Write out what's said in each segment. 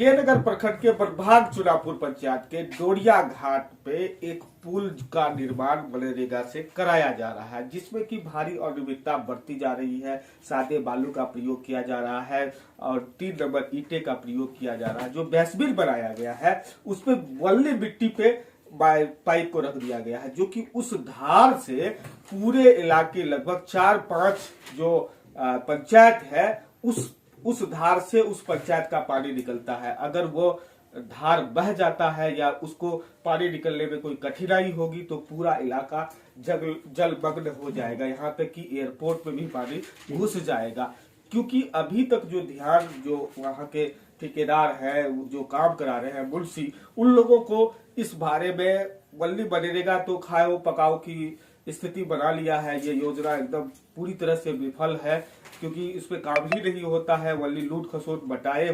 के नगर प्रखंड के प्रभाग चुनापुर पंचायत के डोरिया घाट पे एक पुल का निर्माण मनरेगा से कराया जा रहा है, जिसमें कि भारी अनियमितता बढ़ती जा रही है। सादे बालू का प्रयोग किया जा रहा है और 3 नंबर ईंटे का प्रयोग किया जा रहा है। जो बेसमेंट बनाया गया है उस पे बल्ली मिट्टी पे पाइप को रख दिया गया है, जो कि उस धार से पूरे इलाके लगभग 4-5 जो पंचायत है उस धार से उस पंचायत का पानी निकलता है। अगर वो धार बह जाता है या उसको पानी निकलने में कोई कठिनाई होगी तो पूरा इलाका जलमग्न हो जाएगा। यहाँ तक कि एयरपोर्ट पे भी पानी घुस जाएगा, क्योंकि अभी तक जो ध्यान जो वहाँ के ठेकेदार है जो काम करा रहे हैं मुंशी, उन लोगों को इस बारे में वल्ली मनरेगा तो खाओ पकाओ की स्थिति बना लिया है। ये योजना एकदम पूरी तरह से विफल है, क्योंकि इस पे काम ही नहीं होता है। वल्ली लूट खसोट बचाए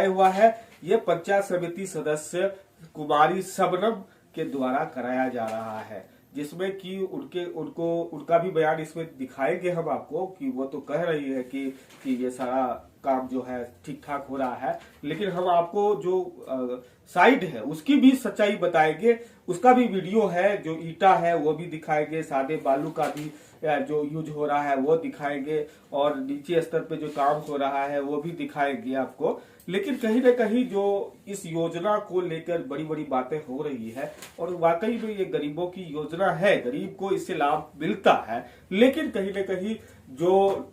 हुआ है। ये पंचायत समिति सदस्य कुमारी शबनम के द्वारा कराया जा रहा है, जिसमें कि उनका भी बयान इसमें दिखाएंगे हम आपको कि वो तो कह रही है कि ये सारा काम जो है ठीक ठाक हो रहा है, लेकिन हम आपको जो साइड है उसकी भी सच्चाई बताएंगे। उसका भी वीडियो है, जो ईटा है वो भी दिखाएंगे, सादे बालू का भी जो यूज हो रहा है वो दिखाएंगे, और नीचे स्तर पे जो काम हो रहा है वो भी दिखाएंगे आपको। लेकिन कहीं न कहीं जो इस योजना को लेकर बड़ी बड़ी बातें हो रही है, और वाकई में ये गरीबों की योजना है, गरीब को इससे लाभ मिलता है, लेकिन कहीं न कहीं जो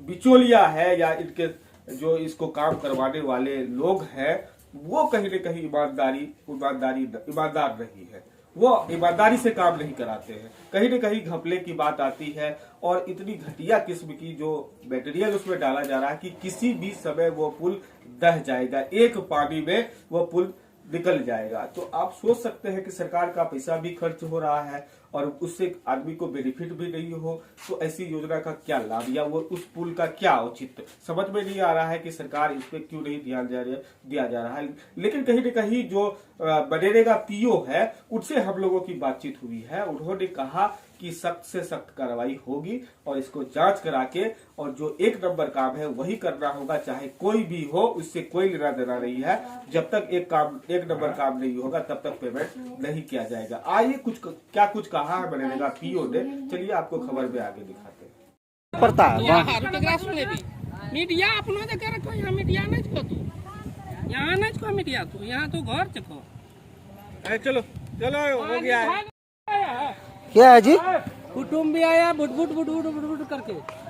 बिचौलिया है या इनके जो इसको काम करवाने वाले लोग हैं वो कहीं न कहीं ईमानदार नहीं है। वो ईमानदारी से काम नहीं कराते हैं, कहीं न कहीं घपले की बात आती है, और इतनी घटिया किस्म की जो मटेरियल उसमें डाला जा रहा है कि किसी भी समय वो पुल दह जाएगा, एक पानी में वो पुल निकल जाएगा। तो आप सोच सकते हैं कि सरकार का पैसा भी खर्च हो रहा है और उससे आदमी को बेनिफिट भी नहीं हो, तो ऐसी योजना का क्या लाभ या वो उस पुल का क्या औचित्य समझ में नहीं आ रहा है कि सरकार इस पे क्यों नहीं ध्यान दिया जा रहा है। लेकिन कहीं न कहीं जो मनरेगा पीओ है उनसे हम लोगों की बातचीत हुई है। उन्होंने कहा कि सख्त से सख्त कार्रवाई होगी और इसको जांच करा के और जो 1 नंबर काम है वही करना होगा, चाहे कोई भी हो, उससे कोई लेना देना नहीं है। जब तक 1 नंबर काम नहीं होगा तब तक पेमेंट नहीं किया जाएगा। आइए कुछ कहा है मनरेगा पीओ ने, चलिए आपको खबर में आगे दिखाते हैं। पड़ता मीडिया अपनो जे करे, यहाँ मीडिया नहीं छो, तू यहाँ नहीं छो मीडिया, तू यहाँ तो घर चको। चलो हो गया है। क्या है जी? कुटुम्ब भी आया बुट बुट करके।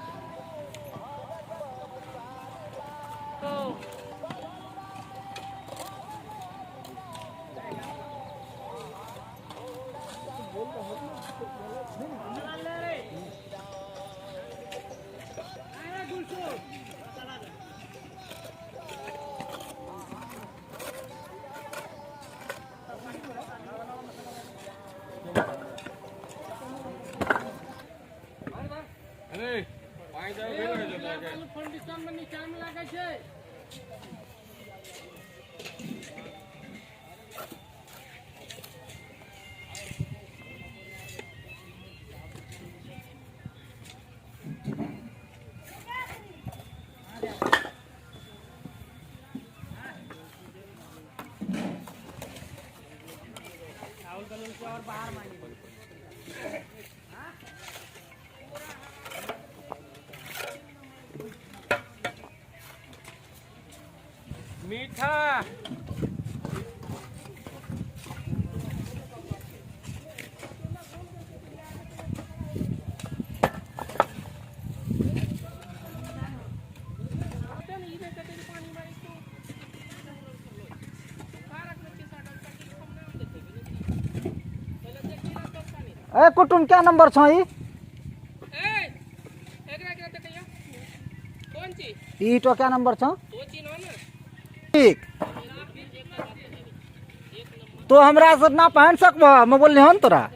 और बाहर मीठा ए कुटुम क्या नंबर छ ई? ई तो क्या नंबर छ? ठीक तो हमरा से ना पहन सकबो, मैं बोल हन तोरा।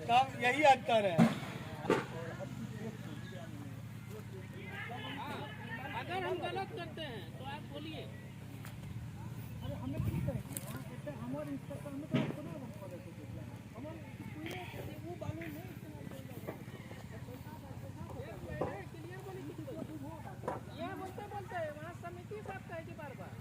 काम यही अंतर है। करते हैं तो आप बोलिए। ये बोलते बोलते वहाँ समिति साहब कहे कि बार बार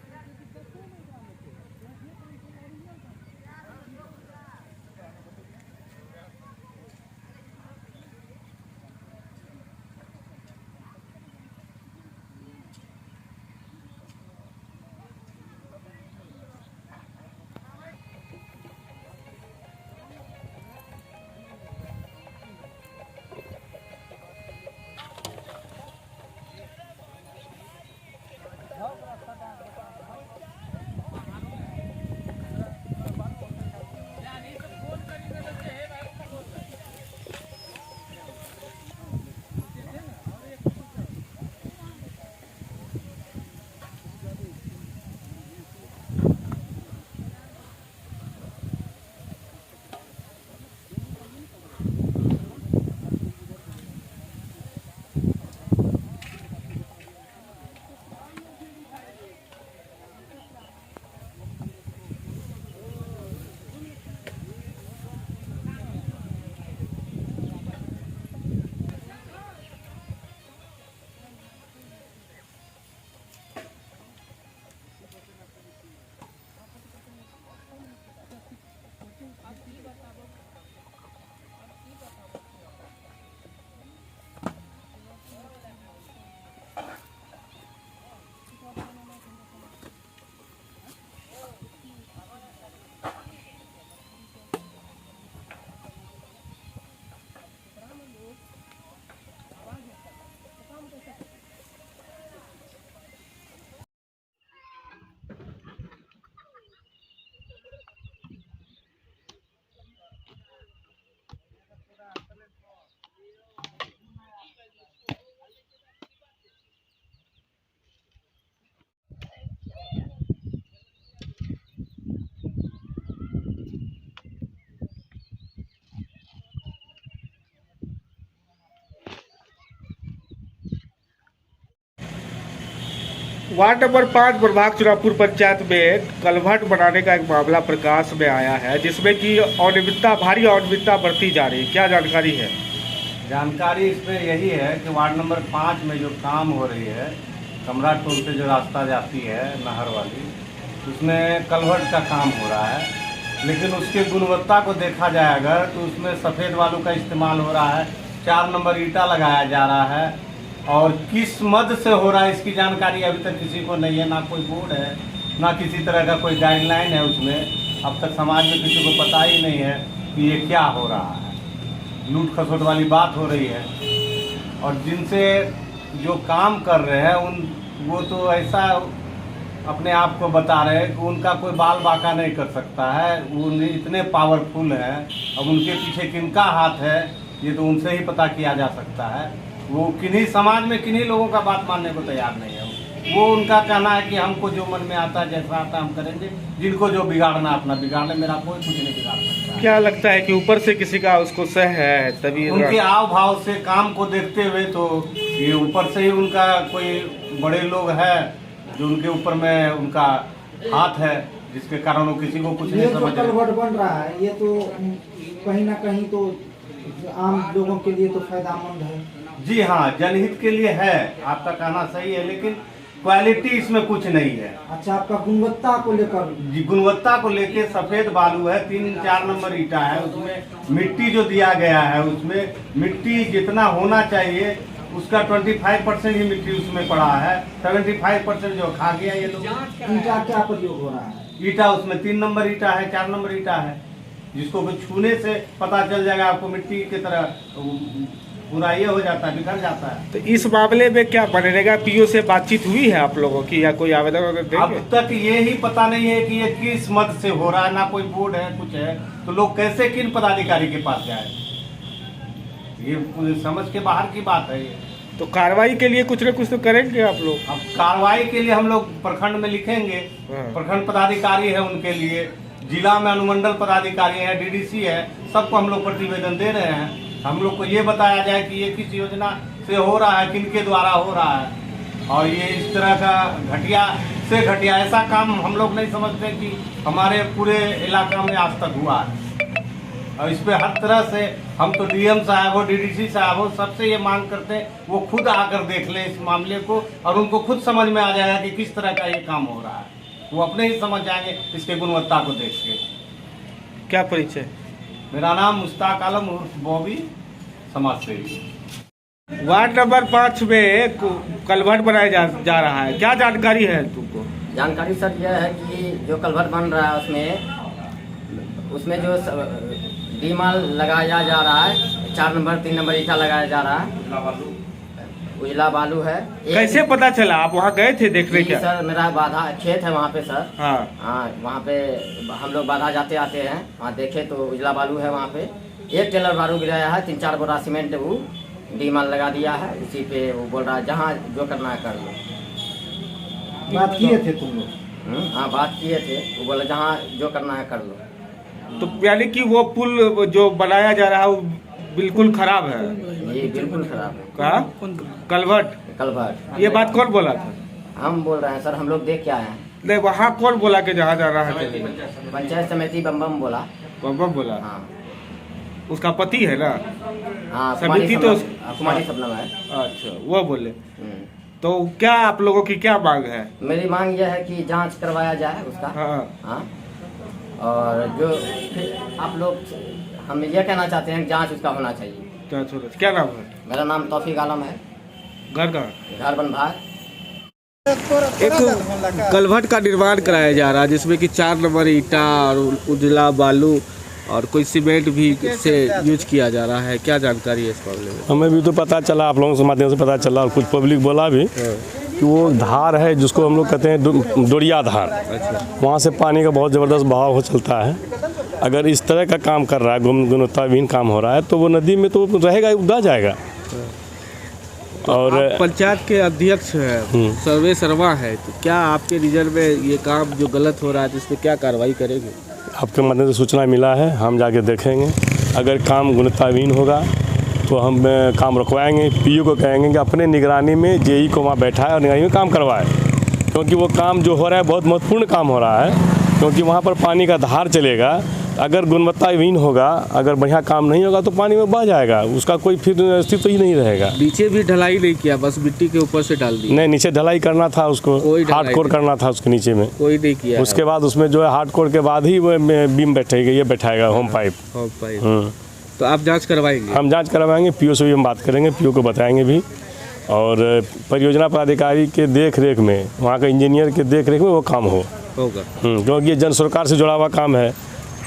वार्ड नंबर 5 प्रभाग चुनापुर पंचायत में कलभट बनाने का एक मामला प्रकाश में आया है, जिसमें कि भारी अनियमितता बरती जा रही है। क्या जानकारी है? जानकारी इसमें यही है कि वार्ड नंबर 5 में जो काम हो रही है, कमरा टोल से जो रास्ता जाती है नहर वाली, उसमें कलभट का काम हो रहा है। लेकिन उसकी गुणवत्ता को देखा जाए अगर, तो उसमें सफ़ेद बालू का इस्तेमाल हो रहा है, 4 नंबर ईंटा लगाया जा रहा है। और किस मद से हो रहा है इसकी जानकारी अभी तक किसी को नहीं है, ना कोई बोर्ड है, ना किसी तरह का कोई गाइडलाइन है उसमें। अब तक समाज में किसी को पता ही नहीं है कि ये क्या हो रहा है। लूट खसोट वाली बात हो रही है। और जिनसे जो काम कर रहे हैं वो तो ऐसा अपने आप को बता रहे हैं कि उनका कोई बाल बाका नहीं कर सकता है, वो इतने पावरफुल हैं। अब उनके पीछे किनका हाथ है ये तो उनसे ही पता किया जा सकता है। वो किन्हीं समाज में किन्हीं लोगों का बात मानने को तैयार नहीं है। वो उनका कहना है कि हमको जो मन में आता है, जैसा आता है हम करेंगे, जिनको जो बिगाड़ना अपना बिगाड़ ले, मेरा कोई कुछ नहीं बिगाड़ सकता। क्या लगता है कि ऊपर से किसी का उसको सह है, तभी उनके आव भाव से काम को देखते हुए तो ये ऊपर से ही उनका कोई बड़े लोग है जो उनके ऊपर में उनका हाथ है, जिसके कारण वो किसी को कुछ नहीं समझ रहे। कलभट बन रहा है, ये तो कहीं ना कहीं तो आम लोगों के लिए तो फायदेमंद है। जी हाँ, जनहित के लिए है, आपका कहना सही है, लेकिन क्वालिटी इसमें कुछ नहीं है। अच्छा, आपका गुणवत्ता को लेकर? जी, गुणवत्ता को लेके सफेद बालू है, 3-4 नंबर ईंटा है, उसमें मिट्टी जो दिया गया है, उसमें मिट्टी जितना होना चाहिए उसका 25% ही मिट्टी उसमें पड़ा है, 75% जो खा गया ये लोग। ईंटा क्या प्रयोग हो रहा है? ईंटा उसमें 3 नंबर ईंटा है, 4 नंबर ईंटा है, जिसको छूने से पता चल जाएगा आपको, मिट्टी की तरह पूरा ये हो जाता है, बिखर जाता है। तो इस मामले में क्या बनेगा? पीओ से बातचीत हुई है आप लोगों की, या कोई आवेदन देंगे? अब तक ये ही पता नहीं है कि ये किस मद से हो रहा है, ना कोई बोर्ड है, कुछ है, तो लोग कैसे किन पदाधिकारी के पास जाए, ये समझ के बाहर की बात है। ये तो कार्रवाई के लिए कुछ न कुछ तो करेंगे आप लोग? अब कार्रवाई के लिए हम लोग प्रखंड में लिखेंगे, प्रखंड पदाधिकारी है उनके लिए, जिला में अनुमंडल पदाधिकारी है, डीडीसी है, सबको हम लोग प्रतिवेदन दे रहे हैं। हम लोग को ये बताया जाए कि ये किस योजना से हो रहा है, किनके द्वारा हो रहा है। और ये इस तरह का घटिया से घटिया ऐसा काम हम लोग नहीं समझते कि हमारे पूरे इलाका में आज तक हुआ है। और इस पे हर तरह से हम तो डीएम साहब हो, डीडीसी साहब हो, सबसे ये मांग करते हैं वो खुद आकर देख लें इस मामले को, और उनको खुद समझ में आ जाएगा कि किस तरह का ये काम हो रहा है। वो अपने ही समझ जाएंगे इसके गुणवत्ता को देख के। क्या परिचय? मेरा नाम मुश्ताक आलम उर्फ बॉबी, समाज सेवी। वार्ड नंबर 5 में कलवर्ट बनाया जा रहा है, क्या जानकारी है तुमको? जानकारी सर यह है कि जो कलवर्ट बन रहा है उसमें जो डीमाल लगाया जा रहा है, 4 नंबर 3 नंबर ईटा लगाया जा रहा है, उजला बालू है। कैसे पता चला? आप वहाँ गए थे देखने? क्या सर मेरा बाधा खेत है वहाँ पे सर। हाँ, वहाँ पे हम लोग बाधा जाते आते हैं, वहाँ देखे तो उजला बालू है। वहाँ पे 1 टेलर बालू गिराया है, 3-4 बोरा सीमेंट वो डीमाल लगा दिया है। इसी पे वो बोल रहा है जहाँ जो करना है कर लो। बात किए थे तुम लोग? हाँ बात किए थे, वो बोला जहाँ जो करना है कर लो। तो यानी कि वो पुल जो बनाया जा रहा है वो बिल्कुल खराब है? ये बिल्कुल खराब है। कहा? कलवर्ट। ये बात कौन बोला था? हम बोल रहे हैं सर, हम लोग देख के आए हैं। नहीं, वहाँ कौन बोला कि जहाँ जा रहा है? पंचायत समिति बम बोला। बम बोला? हाँ। उसका पति है ना? हाँ, समिति तो कुमारी सबनम है। अच्छा, वो बोले। तो क्या आप लोगों की क्या मांग है? मेरी मांग यह है कि जांच करवाया जाए उसका। हाँ। और जो आप लोग, हम ये कहना चाहते हैं कि जांच उसका होना चाहिए। क्या नाम है? मेरा नाम तौफीक आलम है। घर कहाँ? घर बनभाग। एक कलवर्ट का निर्माण कराया जा रहा है जिसमें कि 4 नंबर ईटा और उजला बालू और कोई सीमेंट भी से यूज किया जा रहा है, क्या जानकारी है इस मामले में? हमें भी तो पता चला, आप लोगों के माध्यम से पता चला और कुछ पब्लिक बोला भी कि वो धार है जिसको हम लोग कहते हैं डोरिया धार। अच्छा। वहाँ से पानी का बहुत ज़बरदस्त बहाव हो चलता है। अगर इस तरह का काम कर रहा है, गुणवत्ताहीन काम हो रहा है, तो वो नदी में तो रहेगा, उड़ा जाएगा। तो और पंचायत के अध्यक्ष है, सर्वे शर्मा है, तो क्या आपके रिजर्व में ये काम जो गलत हो रहा है जिसमें क्या कार्रवाई करेंगे? आपके माध्यम से सूचना मिला है, हम जाके देखेंगे। अगर काम गुणवत्ताहीन होगा तो हम काम रुकवाएंगे। पीयू को कहेंगे कि अपने निगरानी में जेई को वहाँ बैठाए और निगरानी में काम करवाए, क्योंकि वो काम जो हो रहा है बहुत महत्वपूर्ण काम हो रहा है। क्योंकि वहाँ पर पानी का धार चलेगा, अगर गुणवत्ताहीन होगा, अगर बढ़िया काम नहीं होगा तो पानी में बह जाएगा, उसका कोई फिर अस्तित्व ही नहीं रहेगा। नीचे भी ढलाई नहीं किया, बस मिट्टी के ऊपर से डाल दी? नहीं, नीचे ढलाई करना था, उसको हार्डकोर करना था उसके नीचे में, कोई नहीं किया। उसके बाद उसमें जो है हार्डकोर के बाद ही वो बीम बैठेगा, ये बैठाएगा होम पाइप। तो आप जांच करवाएंगे? हम जांच करवाएंगे, पीओ से भी हम बात करेंगे, पीओ को बताएंगे भी। और परियोजना पदाधिकारी के देख रेख में, वहाँ का इंजीनियर के देख रेख में वो काम होगा। क्योंकि ये जन सरकार से जुड़ा हुआ काम है,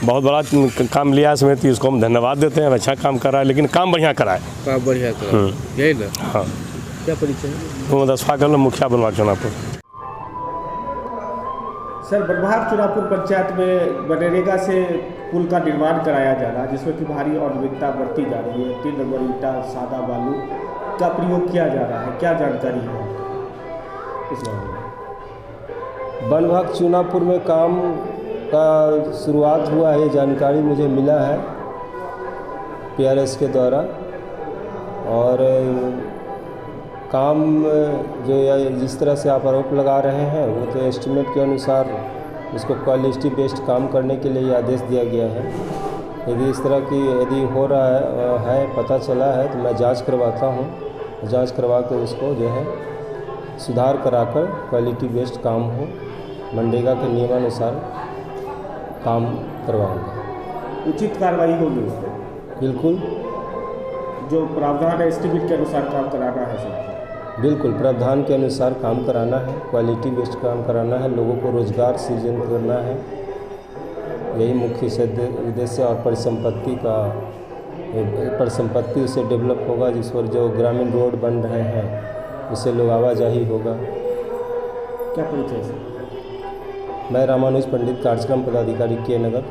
बहुत बड़ा काम लिया है समिति, उसको हम धन्यवाद देते हैं। अच्छा काम कर रहा है, लेकिन काम बढ़िया कराए। काम बढ़िया कराए, यही ना? हाँ। क्या परिचय? वो दसफा मुखिया बनवाग चुनापुर। सर, बनभाग चुनापुर पंचायत में मनरेगा से पुल का निर्माण कराया जा रहा है जिसमें कि भारी अनियमितता बढ़ती जा रही है। 3 नंबर ईटा, सादा बालू का प्रयोग किया जा रहा है, क्या जानकारी है इस बारे में? बनभाग चुनापुर में काम का शुरुआत हुआ है, जानकारी मुझे मिला है PRS के द्वारा। और काम जो जिस तरह से आप आरोप लगा रहे हैं वो तो एस्टीमेट के अनुसार इसको क्वालिटी बेस्ड काम करने के लिए आदेश दिया गया है। यदि इस तरह की यदि हो रहा है पता चला है तो मैं जांच करवाता हूँ, जांच करवा कर उसको जो है सुधार कराकर क्वालिटी बेस्ड काम हो, मनरेगा के नियमानुसार काम करवाऊंगा। उचित कार्रवाई होगी उस पर? बिल्कुल। जो प्रावधान है एस्टीमेट के अनुसार काम कराना है सबको? बिल्कुल, प्रावधान के अनुसार काम कराना है, क्वालिटी बेस्ड काम कराना है, लोगों को रोजगार सृजन करना है, यही मुख्य उद्देश्य। और परिसंपत्ति उससे डेवलप होगा, जिस पर जो ग्रामीण रोड बन रहे हैं उससे लोग आवाजाही होगा। क्या परिचय? मैं रामानुज पंडित, कार्यक्रम पदाधिकारी के नगर।